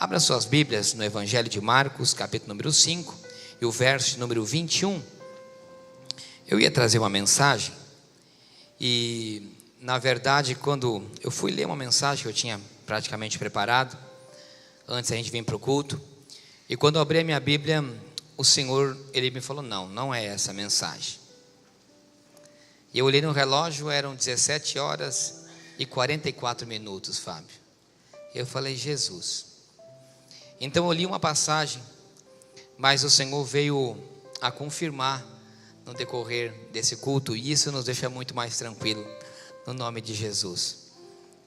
Abra suas Bíblias no Evangelho de Marcos, capítulo número 5, e o verso número 21. Eu ia trazer uma mensagem, e na verdade, quando eu fui ler uma mensagem que eu tinha praticamente preparado, antes a gente vir para o culto, e quando eu abri a minha Bíblia, o Senhor, Ele me falou, não é essa a mensagem. E eu olhei no relógio, eram 17 horas e 44 minutos, Fábio. Eu falei, Jesus. Então eu li uma passagem, mas o Senhor veio a confirmar no decorrer desse culto, e isso nos deixa muito mais tranquilo, no nome de Jesus.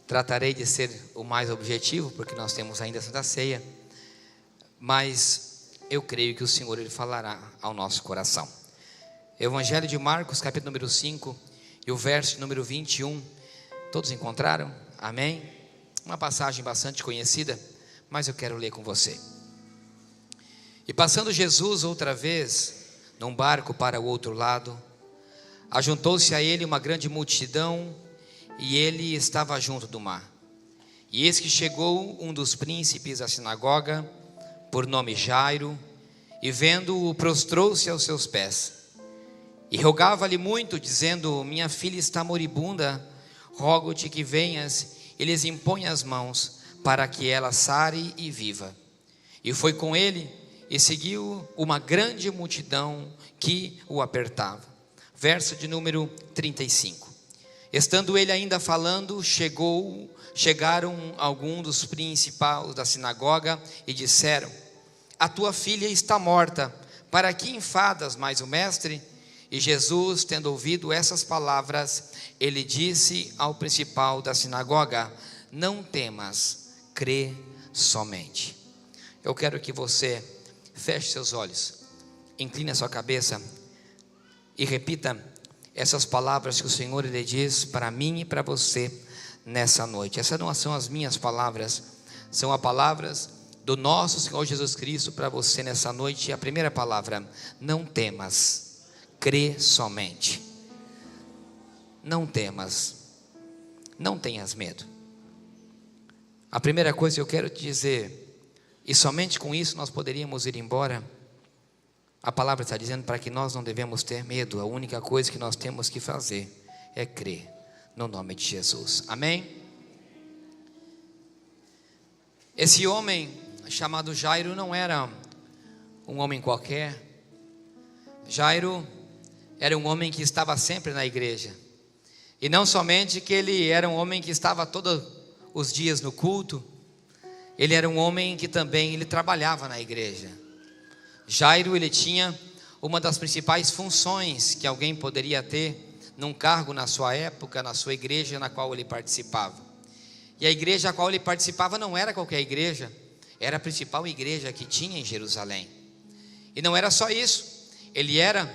Tratarei de ser o mais objetivo, porque nós temos ainda a Santa Ceia, mas eu creio que o Senhor, Ele falará ao nosso coração. Evangelho de Marcos, capítulo número 5, e o verso número 21, todos encontraram? Amém? Uma passagem bastante conhecida, mas eu quero ler com você. E passando Jesus outra vez num barco para o outro lado, ajuntou-se a ele uma grande multidão, e ele estava junto do mar. E eis que chegou um dos príncipes da sinagoga, por nome Jairo, e vendo-o, prostrou-se aos seus pés, e rogava-lhe muito, dizendo: minha filha está moribunda, rogo-te que venhas e lhes imponha as mãos, para que ela sare e viva. E foi com ele, e seguiu uma grande multidão que o apertava. Verso de número 35. Estando ele ainda falando, chegaram alguns dos principais da sinagoga e disseram: a tua filha está morta, para que enfadas mais o mestre? E Jesus, tendo ouvido essas palavras, ele disse ao principal da sinagoga: não temas, crê somente. Eu quero que você feche seus olhos, incline a sua cabeça e repita essas palavras que o Senhor Ele diz para mim e para você nessa noite. Essas não são as minhas palavras, são as palavras do nosso Senhor Jesus Cristo para você nessa noite. E a primeira palavra: não temas, crê somente. Não temas, não tenhas medo. A primeira coisa que eu quero te dizer, e somente com isso nós poderíamos ir embora, a palavra está dizendo para que nós não devemos ter medo. A única coisa que nós temos que fazer é crer no nome de Jesus. Amém? Esse homem chamado Jairo não era um homem qualquer. Jairo era um homem que estava sempre na igreja. E não somente que ele era um homem que estava todos os dias no culto, ele era um homem que também ele trabalhava na igreja. Jairo, ele tinha uma das principais funções que alguém poderia ter num cargo na sua época, na sua igreja na qual ele participava. E a igreja a qual ele participava não era qualquer igreja, era a principal igreja que tinha em Jerusalém. E não era só isso, ele era,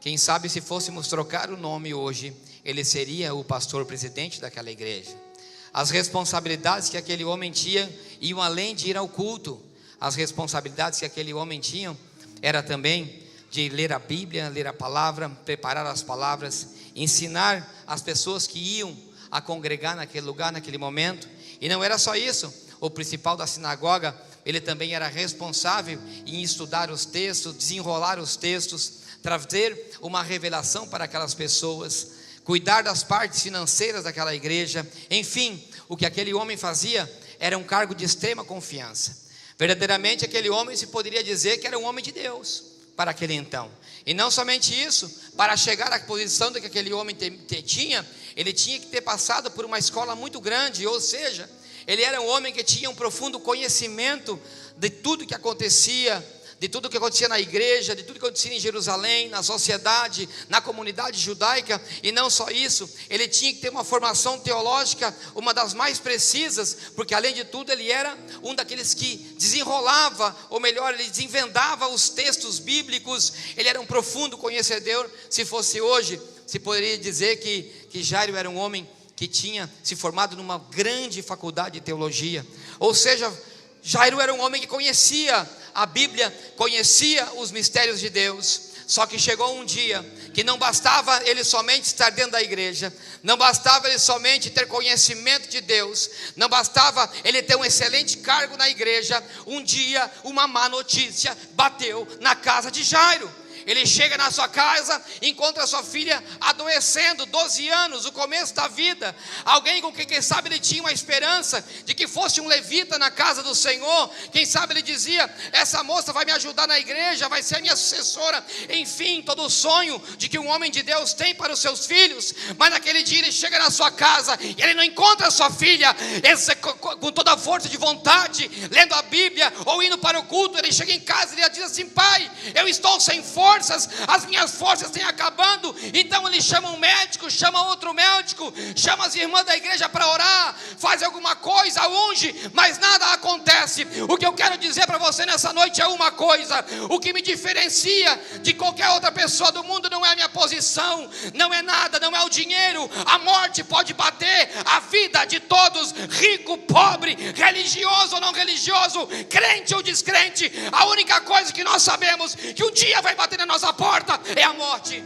quem sabe se fôssemos trocar o nome hoje, ele seria o pastor presidente daquela igreja. As responsabilidades que aquele homem tinha iam além de ir ao culto. As responsabilidades que aquele homem tinha era também de ler a Bíblia, ler a palavra, preparar as palavras, ensinar as pessoas que iam a congregar naquele lugar, naquele momento. E não era só isso, o principal da sinagoga, ele também era responsável em estudar os textos, desenrolar os textos, trazer uma revelação para aquelas pessoas, cuidar das partes financeiras daquela igreja. Enfim, o que aquele homem fazia era um cargo de extrema confiança. Verdadeiramente aquele homem se poderia dizer que era um homem de Deus para aquele então. E não somente isso, para chegar à posição que aquele homem tinha, ele tinha que ter passado por uma escola muito grande, ou seja, ele era um homem que tinha um profundo conhecimento de tudo que acontecia, de tudo que acontecia na igreja, de tudo que acontecia em Jerusalém, na sociedade, na comunidade judaica. E não só isso, ele tinha que ter uma formação teológica, uma das mais precisas, porque além de tudo ele era um daqueles que desenrolava, ou melhor, ele desenvendava os textos bíblicos. Ele era um profundo conhecedor. Se fosse hoje, se poderia dizer que Jairo era um homem que tinha se formado numa grande faculdade de teologia. Ou seja, Jairo era um homem que conhecia a Bíblia, conhecia os mistérios de Deus. Só que chegou um dia que não bastava ele somente estar dentro da igreja, não bastava ele somente ter conhecimento de Deus, não bastava ele ter um excelente cargo na igreja. Um dia uma má notícia bateu na casa de Jairo. Ele chega na sua casa, encontra a sua filha adoecendo, 12 anos, o começo da vida. Alguém com quem sabe ele tinha uma esperança de que fosse um levita na casa do Senhor. Quem sabe ele dizia: essa moça vai me ajudar na igreja, vai ser a minha sucessora. Enfim, todo o sonho de que um homem de Deus tem para os seus filhos. Mas naquele dia ele chega na sua casa e ele não encontra a sua filha com toda a força de vontade, lendo a Bíblia ou indo para o culto. Ele chega em casa e ele diz assim: pai, eu estou sem força, as minhas forças estão acabando. Então ele chama um médico, chama outro médico, chama as irmãs da igreja para orar, faz alguma coisa, unge, mas nada acontece. O que eu quero dizer para você nessa noite é uma coisa: o que me diferencia de qualquer outra pessoa do mundo não é a minha posição, não é nada, não é o dinheiro. A morte pode bater a vida de todos, rico, pobre, religioso ou não religioso, crente ou descrente. A única coisa que nós sabemos que um dia vai bater na nossa porta é a morte.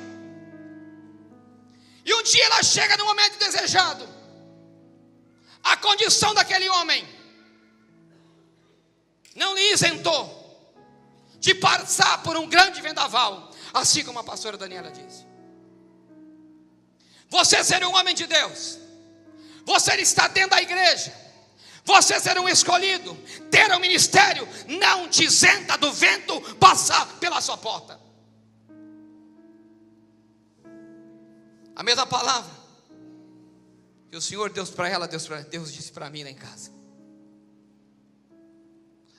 E um dia ela chega no momento desejado. A condição daquele homem não lhe isentou de passar por um grande vendaval, assim como a pastora Daniela disse. Você ser um homem de Deus, você está dentro da igreja, você ser um escolhido, ter um ministério, não te isenta do vento passar pela sua porta. A mesma palavra que o Senhor deu para ela, Deus disse para mim lá em casa.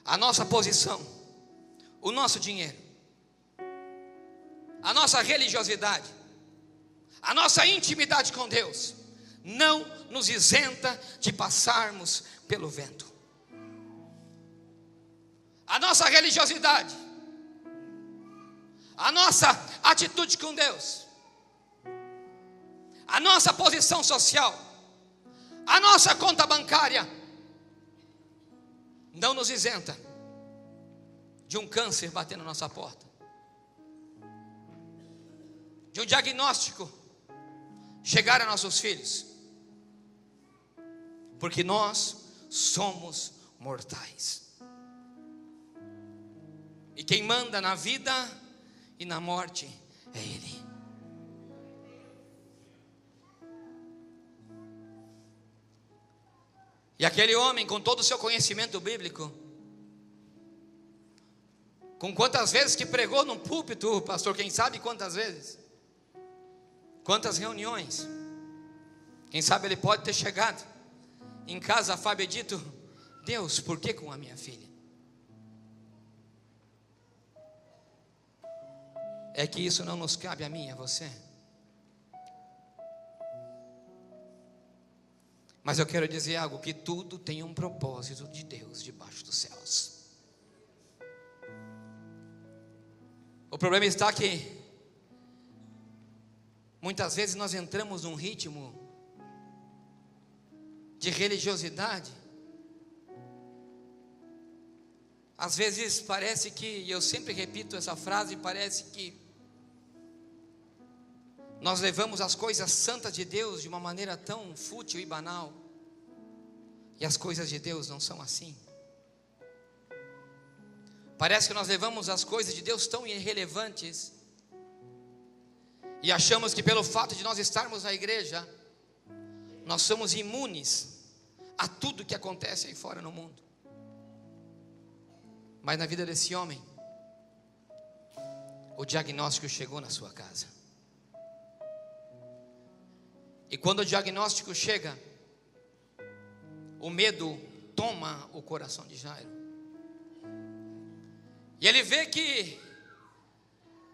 A nossa posição, o nosso dinheiro, a nossa religiosidade, a nossa intimidade com Deus não nos isenta de passarmos pelo vento. A nossa religiosidade, a nossa atitude com Deus, a nossa posição social, a nossa conta bancária não nos isenta de um câncer bater na nossa porta, de um diagnóstico chegar a nossos filhos, porque nós somos mortais. E quem manda na vida e na morte é Ele. E aquele homem, com todo o seu conhecimento bíblico, com quantas vezes que pregou num púlpito, pastor, quem sabe quantas vezes, quantas reuniões, quem sabe ele pode ter chegado em casa a Fábio e dito: Deus, por que com a minha filha? É que isso não nos cabe a mim e a você. Mas eu quero dizer algo: que tudo tem um propósito de Deus debaixo dos céus. O problema está que muitas vezes nós entramos num ritmo de religiosidade. Às vezes parece que, e eu sempre repito essa frase, parece que nós levamos as coisas santas de Deus de uma maneira tão fútil e banal. E as coisas de Deus não são assim. Parece que nós levamos as coisas de Deus tão irrelevantes e achamos que pelo fato de nós estarmos na igreja, nós somos imunes a tudo que acontece aí fora no mundo. Mas na vida desse homem, o diagnóstico chegou na sua casa. E quando o diagnóstico chega, o medo toma o coração de Jairo. E ele vê que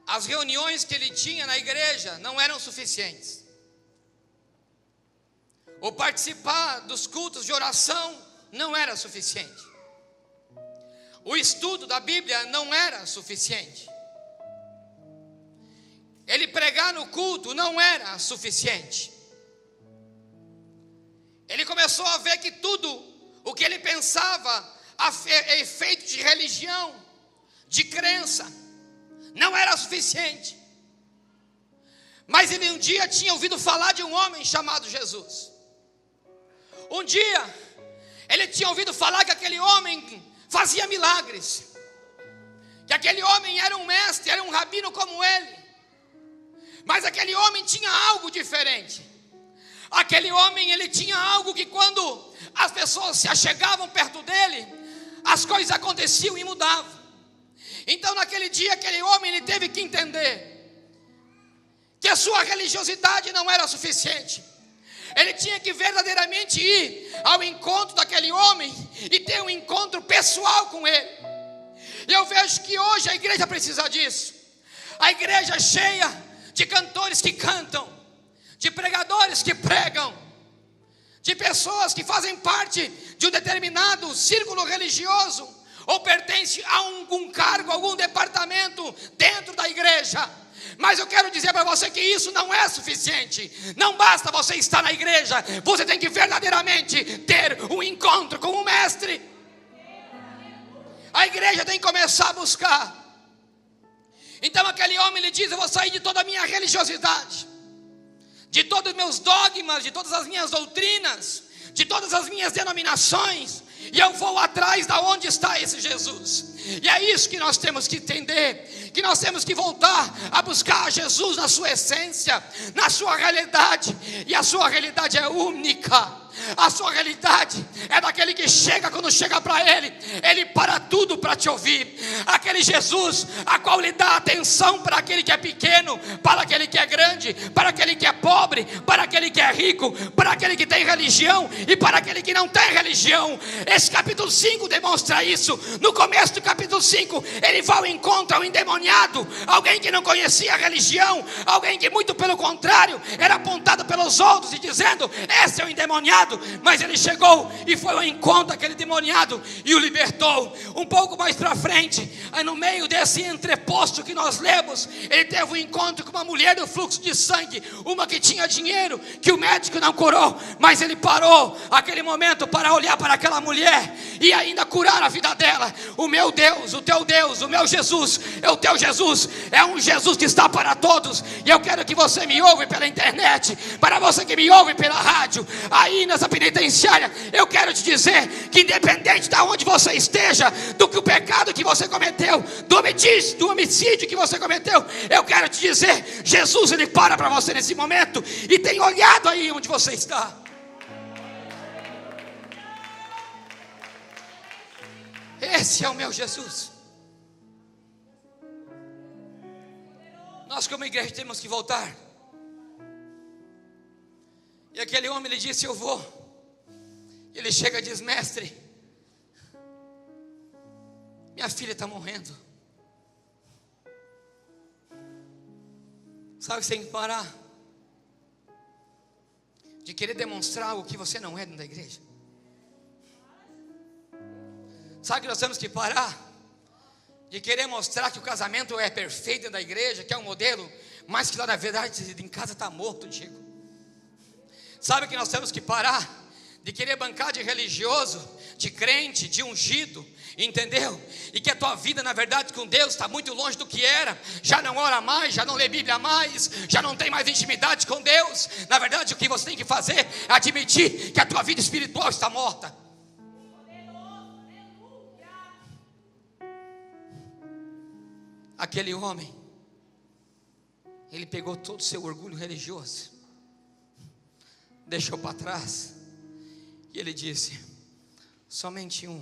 as reuniões que ele tinha na igreja não eram suficientes. Ou participar dos cultos de oração não era suficiente. O estudo da Bíblia não era suficiente. Ele pregar no culto não era suficiente. Ele começou a ver que tudo o que ele pensava é efeito de religião, de crença, não era suficiente. Mas ele um dia tinha ouvido falar de um homem chamado Jesus. Um dia ele tinha ouvido falar que aquele homem fazia milagres, que aquele homem era um mestre, era um rabino como ele. Mas aquele homem tinha algo diferente. Aquele homem, ele tinha algo que quando as pessoas se achegavam perto dele, as coisas aconteciam e mudavam. Então naquele dia, aquele homem, ele teve que entender que a sua religiosidade não era suficiente. Ele tinha que verdadeiramente ir ao encontro daquele homem e ter um encontro pessoal com ele. E eu vejo que hoje a igreja precisa disso. A igreja cheia de cantores que cantam, de pregadores que pregam, de pessoas que fazem parte de um determinado círculo religioso, ou pertence a algum cargo, algum departamento dentro da igreja. Mas eu quero dizer para você que isso não é suficiente. Não basta você estar na igreja, você tem que verdadeiramente ter um encontro com o mestre. A igreja tem que começar a buscar. Então aquele homem, ele diz: eu vou sair de toda a minha religiosidade, de todos os meus dogmas, de todas as minhas doutrinas, de todas as minhas denominações, e eu vou atrás da onde está esse Jesus. E é isso que nós temos que entender, que nós temos que voltar a buscar Jesus na sua essência, na sua realidade. E a sua realidade é única. A sua realidade é daquele que chega, quando chega para ele, ele para tudo para te ouvir. Aquele Jesus a qual lhe dá atenção para aquele que é pequeno, para aquele que é grande, para aquele que é pobre, para aquele que é rico, para aquele que tem religião e para aquele que não tem religião. Esse capítulo 5 demonstra isso. No começo do capítulo 5, ele vai ao encontro ao endemoniado, alguém que não conhecia a religião, alguém que muito pelo contrário era apontado pelos outros e dizendo: esse é o endemoniado. Mas ele chegou e foi ao encontro daquele demoniado e o libertou. Um pouco mais para frente, aí no meio desse entreposto que nós lemos, ele teve um encontro com uma mulher do fluxo de sangue, uma que tinha dinheiro, que o médico não curou, mas ele parou aquele momento para olhar para aquela mulher e ainda curar a vida dela. O meu Deus, o teu Deus, o meu Jesus, o teu Jesus é um Jesus que está para todos. E eu quero que você me ouve pela internet, para você que me ouve pela rádio, aí nessa penitenciária, eu quero te dizer que independente de onde você esteja, do que o pecado que você cometeu, do homicídio que você cometeu, eu quero te dizer, Jesus, ele para você nesse momento e tem olhado aí onde você está. Esse é o meu Jesus. Nós como igreja temos que voltar. E aquele homem, ele disse: eu vou. Ele chega e diz: mestre, minha filha está morrendo. Sabe, você tem que parar de querer demonstrar algo que você não é dentro da igreja. Sabe que nós temos que parar de querer mostrar que o casamento é perfeito dentro da igreja, que é um modelo, mas que lá na verdade em casa está morto, Diego. Sabe que nós temos que parar de querer bancar de religioso, de crente, de ungido, entendeu? E que a tua vida na verdade com Deus está muito longe do que era. Já não ora mais, já não lê Bíblia mais, já não tem mais intimidade com Deus. Na verdade o que você tem que fazer é admitir que a tua vida espiritual está morta. Aquele homem, ele pegou todo o seu orgulho religioso, deixou para trás, e ele disse: somente um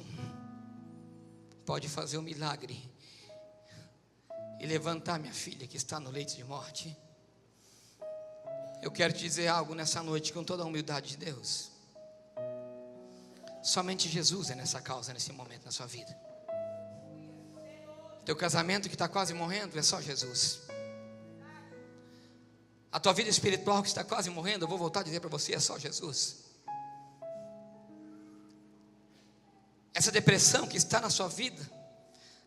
pode fazer um milagre e levantar minha filha que está no leito de morte. Eu quero te dizer algo nessa noite com toda a humildade de Deus. Somente Jesus é nessa causa, nesse momento na sua vida. Teu casamento que está quase morrendo é só Jesus. A tua vida espiritual que está quase morrendo, eu vou voltar a dizer para você, é só Jesus. Essa depressão que está na sua vida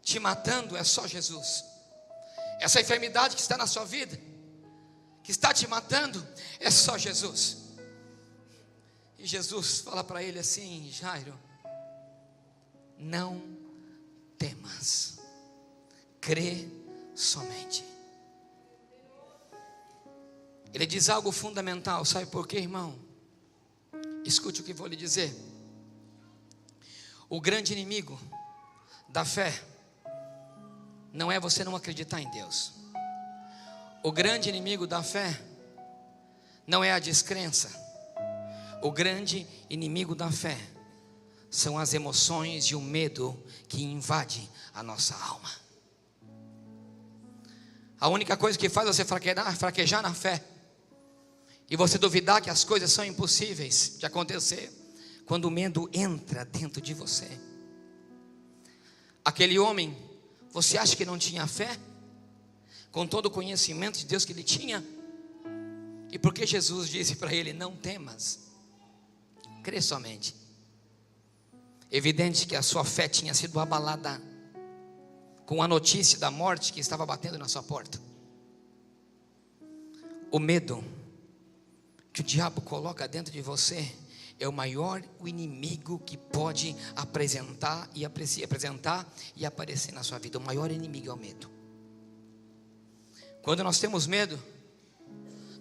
te matando, é só Jesus. Essa enfermidade que está na sua vida, que está te matando, é só Jesus. E Jesus fala para ele assim: Jairo, não temas, crê somente. Ele diz algo fundamental, sabe por quê, irmão? Escute o que vou lhe dizer. O grande inimigo da fé não é você não acreditar em Deus. O grande inimigo da fé não é a descrença. O grande inimigo da fé são as emoções e o medo que invade a nossa alma. A única coisa que faz você fraquejar na fé e você duvidar que as coisas são impossíveis de acontecer, quando o medo entra dentro de você. Aquele homem, você acha que não tinha fé? Com todo o conhecimento de Deus que ele tinha? E porque Jesus disse para ele: não temas, crê somente. Evidente que a sua fé tinha sido abalada com a notícia da morte que estava batendo na sua porta. O medo que o diabo coloca dentro de você é o maior inimigo que pode apresentar e aparecer na sua vida. O maior inimigo é o medo. Quando nós temos medo,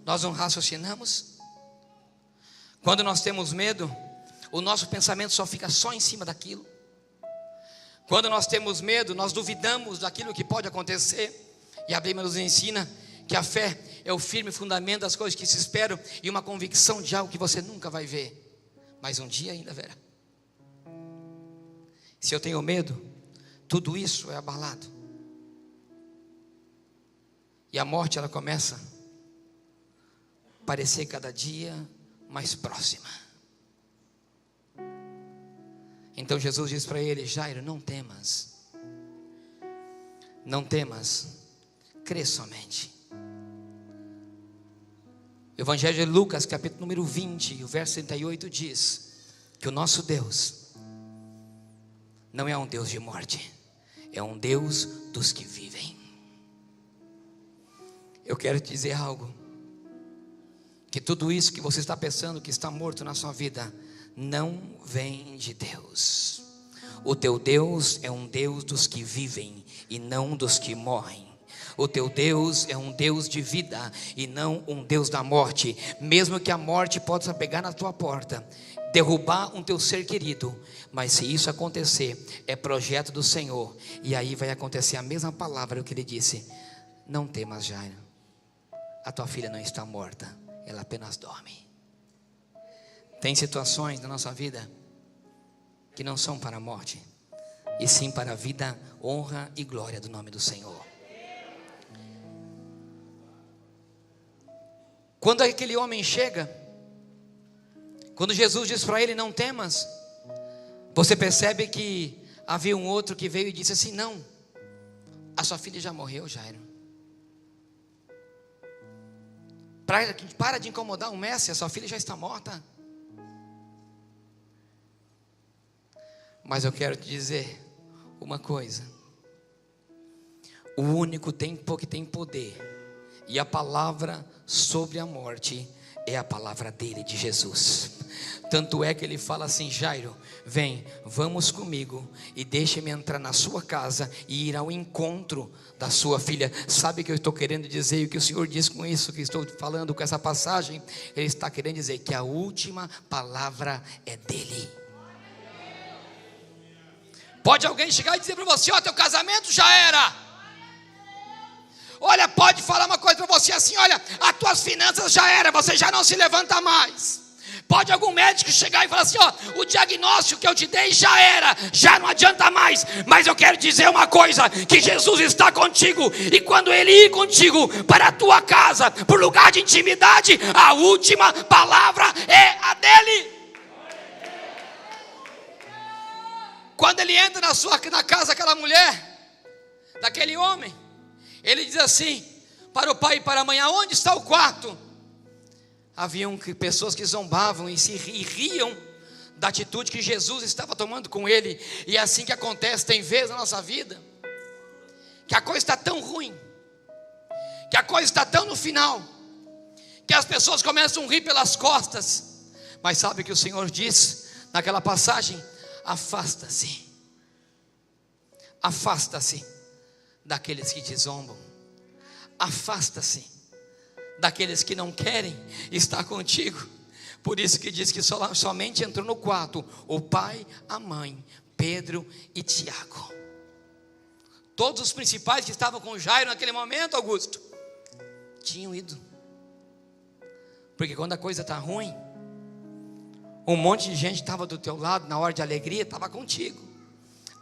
nós não raciocinamos. Quando nós temos medo, o nosso pensamento só fica só em cima daquilo. Quando nós temos medo, nós duvidamos daquilo que pode acontecer. E a Bíblia nos ensina que a fé é o firme fundamento das coisas que se esperam e uma convicção de algo que você nunca vai ver, mas um dia ainda verá. Se eu tenho medo, tudo isso é abalado. E a morte, ela começa a parecer cada dia mais próxima. Então Jesus diz para ele: Jairo, não temas. Não temas, crê somente. O Evangelho de Lucas, capítulo número 20, o verso 38 diz que o nosso Deus não é um Deus de morte, é um Deus dos que vivem. Eu quero te dizer algo, que tudo isso que você está pensando que está morto na sua vida não vem de Deus. O teu Deus é um Deus dos que vivem e não dos que morrem. O teu Deus é um Deus de vida e não um Deus da morte. Mesmo que a morte possa pegar na tua porta, derrubar um teu ser querido, mas se isso acontecer, é projeto do Senhor. E aí vai acontecer a mesma palavra que ele disse: não temas, Jairo, a tua filha não está morta, ela apenas dorme. Tem situações na nossa vida que não são para a morte, e sim para a vida, honra e glória do nome do Senhor. Quando aquele homem chega, quando Jesus diz para ele: não temas, você percebe que havia um outro que veio e disse assim: não, a sua filha já morreu, Jairo. Para de incomodar o mestre, a sua filha já está morta. Mas eu quero te dizer uma coisa: o único tempo que tem poder e a palavra sobre a morte é a palavra dele, de Jesus. Tanto é que ele fala assim: Jairo, vem, vamos comigo e deixe-me entrar na sua casa e ir ao encontro da sua filha. Sabe o que eu estou querendo dizer? E o que o Senhor diz com isso que estou falando, com essa passagem? Ele está querendo dizer que a última palavra é dele. Pode alguém chegar e dizer para você: ó, teu casamento já era. Olha, pode falar uma coisa para você assim: olha, as tuas finanças já era, você já não se levanta mais. Pode algum médico chegar e falar assim: ó, o diagnóstico que eu te dei já era, já não adianta mais. Mas eu quero dizer uma coisa, que Jesus está contigo, e quando Ele ir contigo para a tua casa, para o lugar de intimidade, a última palavra é a dele. Quando ele entra na casa daquela mulher, daquele homem, ele diz assim para o pai e para a mãe: aonde está o quarto? Haviam pessoas que zombavam e se riam da atitude que Jesus estava tomando com ele. E é assim que acontece, tem vezes na nossa vida que a coisa está tão ruim, que a coisa está tão no final, que as pessoas começam a rir pelas costas. Mas sabe o que o Senhor diz naquela passagem? Afasta-se, afasta-se daqueles que te zombam, afasta-se daqueles que não querem estar contigo. Por isso que diz que somente entrou no quarto o pai, a mãe, Pedro e Tiago. Todos os principais que estavam com Jairo naquele momento, Augusto, tinham ido. Porque quando a coisa está ruim, um monte de gente estava do teu lado, na hora de alegria, estava contigo.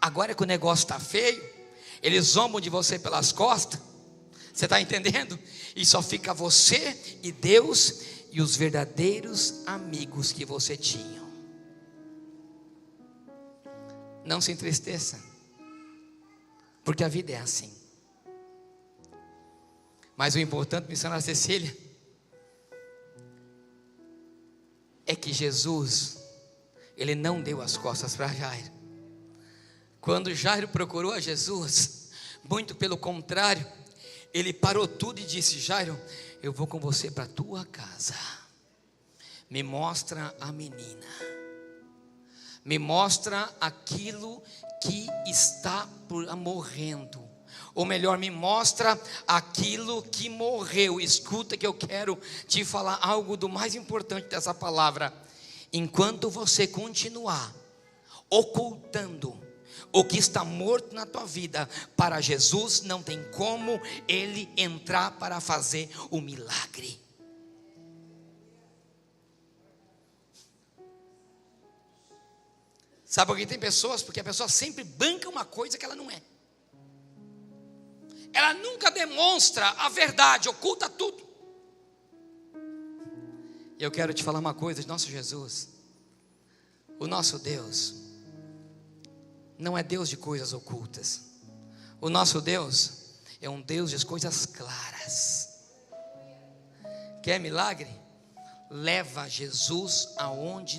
Agora que o negócio está feio, eles zombam de você pelas costas. Você está entendendo? E só fica você e Deus e os verdadeiros amigos que você tinha. Não se entristeça, porque a vida é assim. Mas o importante, missionária Cecília, é que Jesus, ele não deu as costas para Jairo. Quando Jairo procurou a Jesus, muito pelo contrário, ele parou tudo e disse: Jairo, eu vou com você para a tua casa, me mostra a menina, me mostra aquilo que está morrendo, ou melhor, me mostra aquilo que morreu. Escuta que eu quero te falar algo do mais importante dessa palavra. Enquanto você continuar ocultando o que está morto na tua vida, para Jesus não tem como ele entrar para fazer o milagre. Sabe por que tem pessoas? Porque a pessoa sempre banca uma coisa que ela não é. Ela nunca demonstra a verdade, oculta tudo. E eu quero te falar uma coisa de nosso Jesus. O nosso Deus não é Deus de coisas ocultas. O nosso Deus é um Deus de coisas claras. Quer milagre? Leva Jesus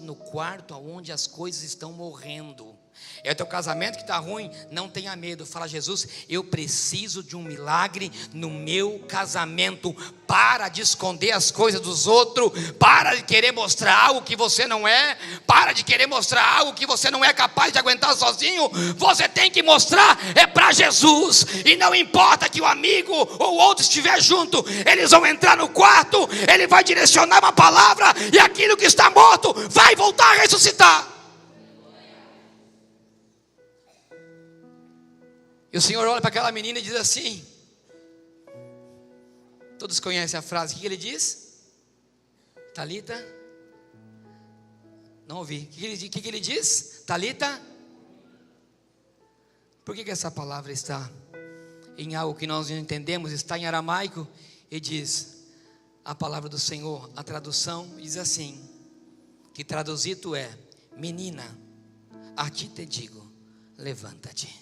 no quarto aonde as coisas estão morrendo. É o teu casamento que está ruim, não tenha medo. Fala: Jesus, eu preciso de um milagre no meu casamento. Para de esconder as coisas dos outros. Para de querer mostrar algo que você não é. Para de querer mostrar algo que você não é capaz de aguentar sozinho. Você tem que mostrar é para Jesus. E não importa que o amigo ou o outro estiver junto, eles vão entrar no quarto, ele vai direcionar uma palavra, e aquilo que está morto vai voltar a ressuscitar. E o Senhor olha para aquela menina e diz assim, todos conhecem a frase, o que ele diz? Talita, não ouvi, o que ele diz? Talita. Por que essa palavra está em algo que nós não entendemos? Está em aramaico e diz, a palavra do Senhor, a tradução diz assim, que traduzido é: menina, a ti te digo, levanta-te.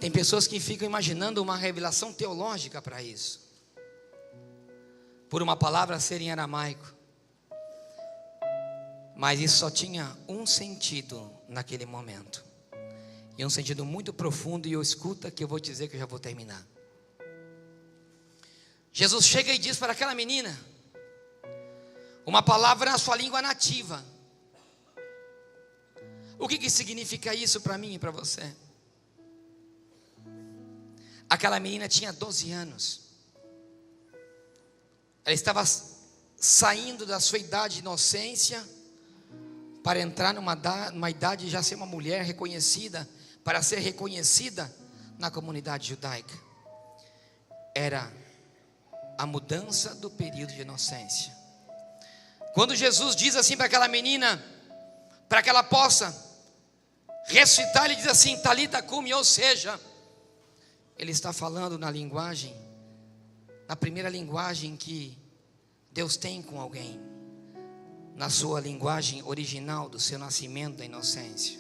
Tem pessoas que ficam imaginando uma revelação teológica para isso, por uma palavra ser em aramaico. Mas isso só tinha um sentido naquele momento, e um sentido muito profundo. E eu escuta que eu vou te dizer, que eu já vou terminar. Jesus chega e diz para aquela menina uma palavra na sua língua nativa. O que significa isso para mim e para você? Aquela menina tinha 12 anos. Ela estava saindo da sua idade de inocência para entrar numa idade de já ser uma mulher reconhecida, para ser reconhecida na comunidade judaica. Era a mudança do período de inocência. Quando Jesus diz assim para aquela menina, para que ela possa ressuscitar, ele diz assim, Talita cumi, ou seja, ele está falando na primeira linguagem que Deus tem com alguém, na sua linguagem original do seu nascimento, da inocência.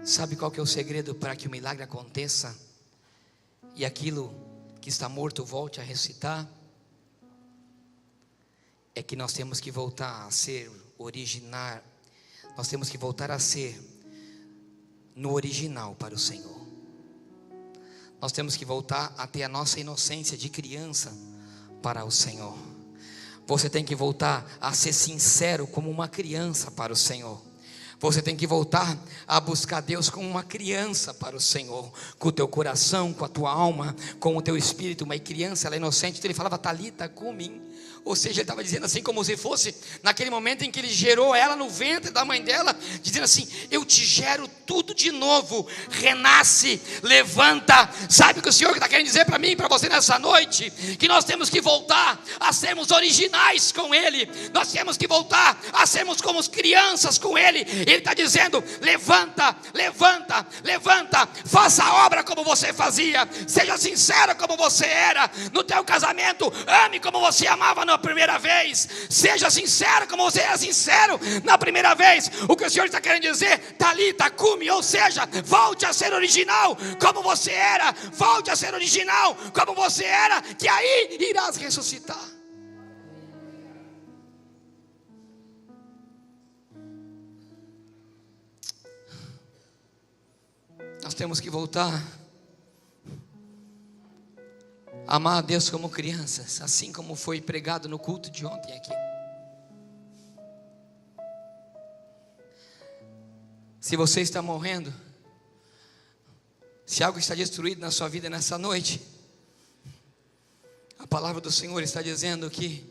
Sabe qual que é o segredo para que o milagre aconteça e aquilo que está morto volte a ressuscitar? É que nós temos que voltar a ser original. Nós temos que voltar a ser no original para o Senhor. Nós temos que voltar a ter a nossa inocência de criança para o Senhor. Você tem que voltar a ser sincero como uma criança para o Senhor. Você tem que voltar a buscar Deus como uma criança para o Senhor, com o teu coração, com a tua alma, com o teu espírito. Uma criança, ela é inocente, então ele falava Talita cumi. Ou seja, ele estava dizendo assim, como se fosse naquele momento em que ele gerou ela no ventre da mãe dela, dizendo assim: eu te gero tudo de novo, renasce, levanta. Sabe o que o Senhor está querendo dizer para mim e para você nessa noite? Que nós temos que voltar a sermos originais com Ele, nós temos que voltar a sermos como crianças com Ele. Ele está dizendo: levanta, levanta, levanta, faça a obra como você fazia, seja sincero como você era no teu casamento, ame como você amava na primeira vez, seja sincero como você era sincero na primeira vez. O que o Senhor está querendo dizer, Talita cumi, ou seja, volte a ser original como você era, volte a ser original como você era, que aí irás ressuscitar. Nós temos que voltar amar a Deus como crianças, assim como foi pregado no culto de ontem aqui. Se você está morrendo, se algo está destruído na sua vida nessa noite, a palavra do Senhor está dizendo que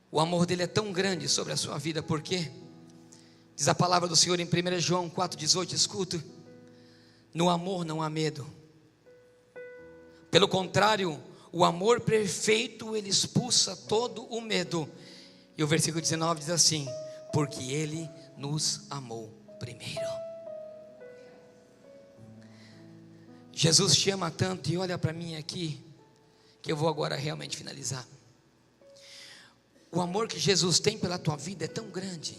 o amor dele é tão grande sobre a sua vida. Porque diz a palavra do Senhor em 1 João 4,18, escuta: no amor não há medo. Pelo contrário, o amor perfeito, ele expulsa todo o medo. E o versículo 19 diz assim: porque Ele nos amou primeiro. Jesus te ama tanto, e olha para mim aqui, que eu vou agora realmente finalizar. O amor que Jesus tem pela tua vida é tão grande,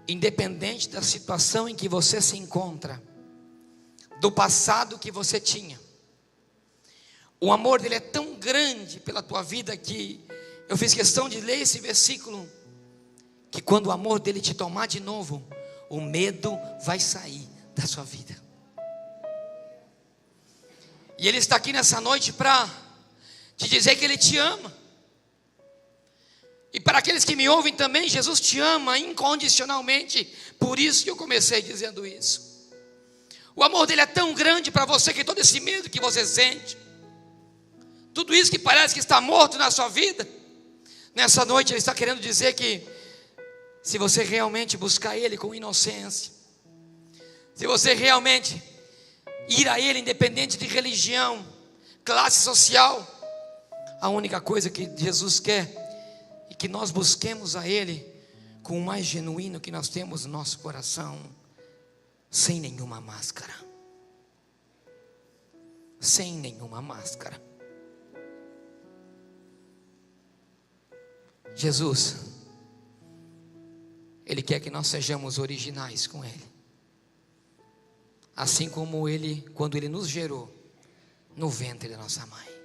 independente da situação em que você se encontra, do passado que você tinha, o amor dele é tão grande pela tua vida, que eu fiz questão de ler esse versículo, que quando o amor dele te tomar de novo, o medo vai sair da sua vida. E ele está aqui nessa noite para te dizer que ele te ama. E para aqueles que me ouvem também, Jesus te ama incondicionalmente. Por isso que eu comecei dizendo isso. O amor dele é tão grande para você, que todo esse medo que você sente, tudo isso que parece que está morto na sua vida, nessa noite ele está querendo dizer que se você realmente buscar ele com inocência, se você realmente ir a ele independente de religião, classe social, a única coisa que Jesus quer é que nós busquemos a ele com o mais genuíno que nós temos no nosso coração, sem nenhuma máscara. Sem nenhuma máscara. Jesus, Ele quer que nós sejamos originais com Ele, assim como Ele, quando Ele nos gerou no ventre da nossa mãe.